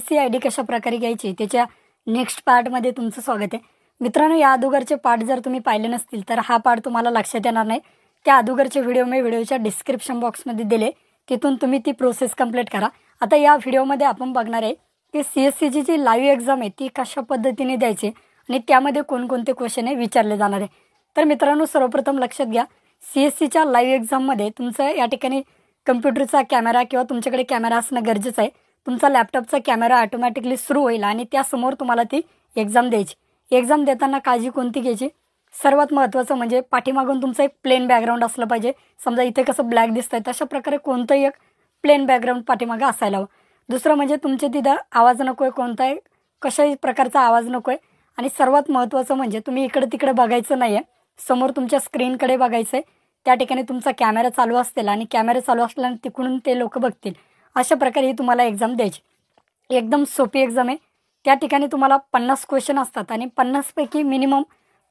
CSC ID कशा प्रकारे घ्यायची त्याच्या नेक्स्ट पार्टमध्ये तुमचं स्वागत आहे। मित्रांनो, या अगोदरचे पार्ट जर तुम्ही पाहिले नसतील तर हा पार्ट तुम्हाला लक्षात येणार नाही। त्या अगोदरचे व्हिडिओ मी व्हिडिओच्या डिस्क्रिप्शन बॉक्समध्ये दिले, तिथून तुम्ही ती प्रोसेस कंप्लीट करा। आता या व्हिडिओमध्ये आपण बघणार आहे की CSCची जी लाईव्ह एक्झाम आहे ती कशा पद्धतीने द्यायची आणि त्यामध्ये कोणकोणते क्वेश्चन विचारले जाणार आहे। तर मित्रांनो, सर्वप्रथम लक्षात घ्या, CSCच्या लाईव्ह एक्झाममध्ये तुमचं या ठिकाणी कम्प्युटरचा कॅमेरा किंवा तुमच्याकडे कॅमेरा असणं गरजेचं आहे। तुमचा लॅपटॉपचा कॅमेरा ऑटोमॅटिकली सुरू होईल आणि त्यासमोर तुम्हाला ती एक्झाम द्यायची। एक्झाम देताना काळजी कोणती घ्यायची? सर्वात महत्त्वाचं म्हणजे पाठीमागून तुमचं एक प्लेन बॅकग्राऊंड असलं पाहिजे। समजा इथे कसं ब्लॅक दिसतंय तशा प्रकारे कोणतंही एक प्लेन बॅकग्राऊंड पाठीमागं असायला हवं। दुसरं म्हणजे तुमच्या तिथं आवाज नको आहे, कोणताही कशाही प्रकारचा आवाज नको आहे। आणि सर्वात महत्त्वाचं म्हणजे तुम्ही इकडे तिकडे बघायचं नाही आहे, समोर तुमच्या स्क्रीनकडे बघायचं आहे। त्या ठिकाणी तुमचा कॅमेरा चालू असेल आणि कॅमेरा चालू असल्याने तिकडून ते लोक बघतील। अशा प्रकारे ही तुम्हाला एक्झाम द्यायची। एकदम सोपी एक्झाम आहे। त्या ठिकाणी तुम्हाला 50 क्वेश्चन असतात आणि 50 पैकी मिनिमम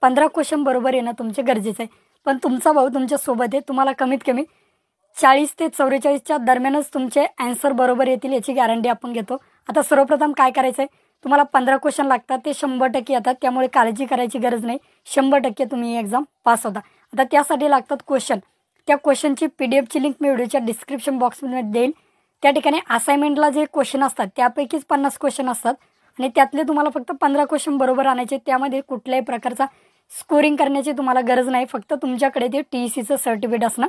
15 क्वेश्चन बरोबर येणं तुमचे गरजेचं आहे। पण तुमचा भाऊ तुमच्या सोबत आहे, तुम्हाला कमीत कमी 40 ते 44च्या दरम्यानच तुमचे आन्सर बरोबर येतील याची गॅरंटी आपण घेतो। आता सर्वप्रथम काय करायचं आहे, तुम्हाला 15 क्वेश्चन लागतात, ते 100% येतात, त्यामुळे काळजी करायची गरज नाही। 100% तुम्ही ही एक्झाम पास होता। आता त्यासाठी लागतात क्वेश्चन। त्या क्वेश्चनची PDF ची लिंक मी व्हिडिओच्या डिस्क्रिप्शन बॉक्समध्ये देईल। त्या ठिकाणी असाइनमेंटला जे क्वेश्चन असतात त्यापैकीच 50 क्वेश्चन असतात आणि त्यातले तुम्हाला फक्त 15 क्वेश्चन बरोबर आणायचे। त्यामध्ये कुठल्याही प्रकारचा स्कोरिंग करण्याची तुम्हाला गरज नाही, फक्त तुमच्याकडे ते TECचं सर्टिफिकेट असणं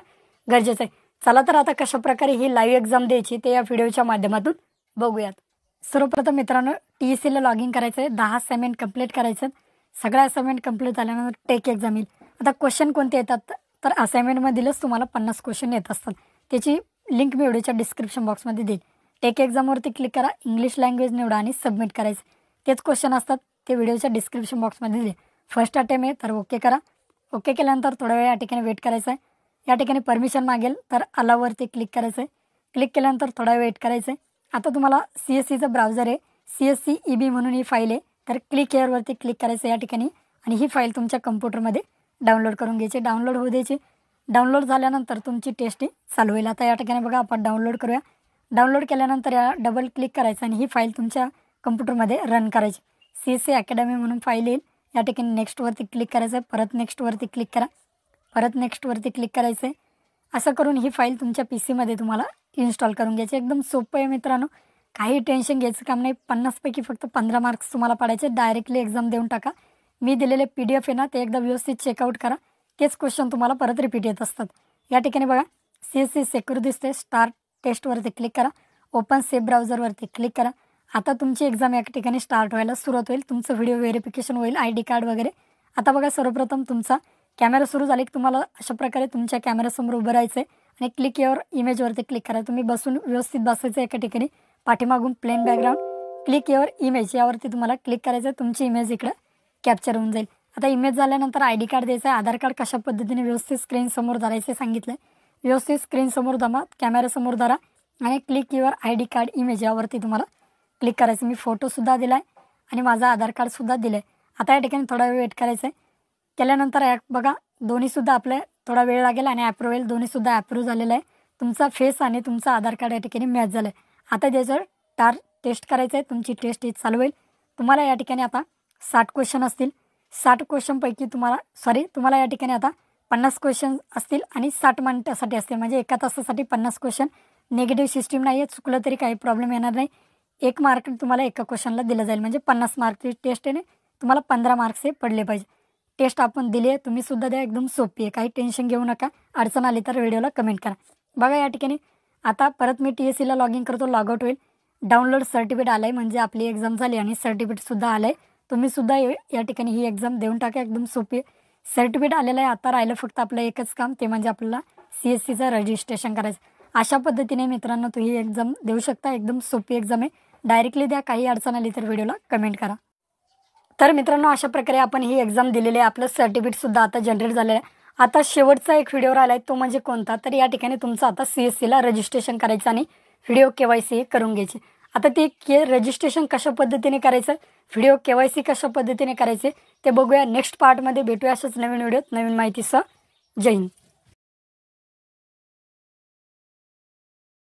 गरजेचं आहे। चला तर आता कशा प्रकारे ही लाईव्ह एक्झाम द्यायची ते या व्हिडिओच्या माध्यमातून बघूयात। सर्वप्रथम मित्रांनो, TECला लॉग इन करायचं आहे, 10 असाइनमेंट कंप्लीट करायचं। सगळ्या असाइनमेंट कंप्लीट झाल्यानंतर टेक एक्झाम येईल। आता क्वेश्चन कोणते येतात तर असाइनमेंटमधीलच तुम्हाला 50 क्वेश्चन येत असतात, त्याची लिंक मी व्हिडिओच्या डिस्क्रिप्शन बॉक्समध्ये देईल। टेक एक्झामवरती क्लिक करा, इंग्लिश लँग्वेज निवडा आणि सबमिट करायचं। तेच क्वेश्चन असतात, ते व्हिडिओच्या डिस्क्रिप्शन बॉक्समध्ये दिले। फर्स्ट अटेम्प्ट आहे तर ओके करा। ओके केल्यानंतर थोडा वेळ या ठिकाणी वेट करायचं आहे। या ठिकाणी परमिशन मागेल तर अलाववरती क्लिक करायचं आहे। क्लिक केल्यानंतर थोडा वेट करायचं आहे। आता तुम्हाला CSCचं ब्राउझर आहे, CSC EB म्हणून ही फाईल आहे, तर क्लिक हेअरवरती क्लिक करायचं या ठिकाणी आणि ही फाईल तुमच्या कम्प्युटरमध्ये डाउनलोड करून घ्यायची, डाउनलोड होऊ द्यायची। डाउनलोड झाल्यानंतर तुमची टेस्ट चालू होईल। आता या ठिकाणी बघा, आपण डाउनलोड करूया। डाउनलोड केल्यानंतर या डबल क्लिक करायचं आणि ही फाईल तुमच्या कम्प्युटरमध्ये रन करायची। CSC अकॅडमी म्हणून फाईल येईल, या ठिकाणी नेक्स्टवरती क्लिक करायचं आहे, परत नेक्स्टवरती क्लिक करा, परत नेक्स्टवरती क्लिक करायचं आहे। असं करून ही फाईल तुमच्या PC मध्ये तुम्हाला इन्स्टॉल करून घ्यायची। एकदम सोपं आहे मित्रांनो, काही टेन्शन घ्यायचं काम नाही। 50 पैकी फक्त 15 मार्क्स तुम्हाला पडायचे, डायरेक्टली एक्झाम देऊन टाका। मी दिलेले PDF आहे ना, ते एकदा व्यवस्थित चेकआउट करा, तेच क्वेश्चन तुम्हाला परत रिपीट येत असतात। या ठिकाणी बघा, CSC सेक्युर दिसते, स्टार्ट टेस्टवरती क्लिक करा, ओपन सेफ ब्राउझरवरती क्लिक करा। आता तुमची एक्झाम या ठिकाणी स्टार्ट व्हायला सुरुवात होईल, तुमचं व्हिडिओ व्हेरिफिकेशन होईल, ID कार्ड वगैरे। आता बघा, सर्वप्रथम तुमचा कॅमेरा सुरू झाला की तुम्हाला अशा प्रकारे तुमच्या कॅमेऱ्यासमोर उभं राहायचं आहे आणि क्लिक युअर इमेजवरती क्लिक करा। तुम्ही बसून व्यवस्थित बसायचं एका ठिकाणी, पाठीमागून plain background, click your image यावरती तुम्हाला क्लिक करायचं आहे, तुमची इमेज इकडं कॅप्चर होऊन जाईल। आता इमेज झाल्यानंतर ID कार्ड द्यायचं आहे, आधार कार्ड कशा पद्धतीने व्यवस्थित स्क्रीनसमोर धरायचं सांगितलं आहे। व्यवस्थित स्क्रीनसमोर धरा, कॅमेऱ्यासमोर धरा आणि click your ID card image यावरती तुम्हाला क्लिक करायचं। मी फोटोसुद्धा दिला आहे आणि माझा आधार कार्डसुद्धा दिलं आहे। आता या ठिकाणी थोडा वेळ वेट करायचं आहे। केल्यानंतर बघा, दोन्हीसुद्धा आपल्या थोडा वेळ लागेल आणि अप्रूव्ह होईल, दोन्हीसुद्धा अप्रूव्ह झालेलं आहे। तुमचा फेस आणि तुमचा आधार कार्ड या ठिकाणी मॅच झालं आहे। आता त्याचं टेस्ट करायचं आहे, तुमची टेस्ट ही चालू होईल। तुम्हाला या ठिकाणी आता 60 क्वेश्चन असतील, 60 क्वेश्चनपैकी तुम्हाला या ठिकाणी आता 50 क्वेश्चन असतील आणि 60 मिनिटासाठी असतील, म्हणजे एका तासासाठी 50 क्वेश्चन। निगेटिव्ह सिस्टीम नाही आहे, चुकलं तरी काही प्रॉब्लेम येणार नाही। 1 मार्क तुम्हाला एका क्वेश्चनला दिलं जाईल, म्हणजे 50 मार्कची टेस्ट आहे, तुम्हाला 15 मार्क्स हे पडले पाहिजे। टेस्ट आपण दिली आहे, तुम्ही सुद्धा द्या, एकदम सोपी आहे, काही टेन्शन घेऊ नका। अडचण आली तर व्हिडिओला कमेंट करा। बघा, या ठिकाणी आता परत मी TECला लॉग इन करतो, लॉग आउट होईल। डाउनलोड सर्टिफिकेट आलं आहे, म्हणजे आपली एक्झाम झाली आणि सर्टिफिकेटसुद्धा आलं आहे। तुम्ही सुद्धा या ठिकाणी ही एक्झाम देऊन टाका, एकदम सोपी आहे। सर्टिफिकेट आलेलं आहे, आता राहिलं फक्त आपलं एकच काम, ते म्हणजे आपल्याला CSCचं रजिस्ट्रेशन करायचं। अशा पद्धतीने मित्रांनो तुम्ही ही एक्झाम देऊ शकता, एकदम सोपी एक्झाम आहे, डायरेक्टली द्या। काही अडचण आली तर व्हिडिओला कमेंट करा। तर मित्रांनो, अशा प्रकारे आपण ही एक्झाम दिलेली आहे, आपलं सर्टिफिकेटसुद्धा आता जनरेट झालेलं आहे। आता शेवटचा एक व्हिडिओ राहिला आहे, तो म्हणजे कोणता तर या ठिकाणी तुमचं आता CSCला रजिस्ट्रेशन करायचं आणि व्हिडिओ KYC करून घ्यायची। आता ते रजिस्ट्रेशन कशा पद्धतीने करायचं, व्हिडिओ KYC कशा पद्धतीने करायचे ते बघूया नेक्स्ट पार्टमध्ये। भेटूया अशाच नवीन व्हिडिओत नवीन माहितीसह। जय हिंद।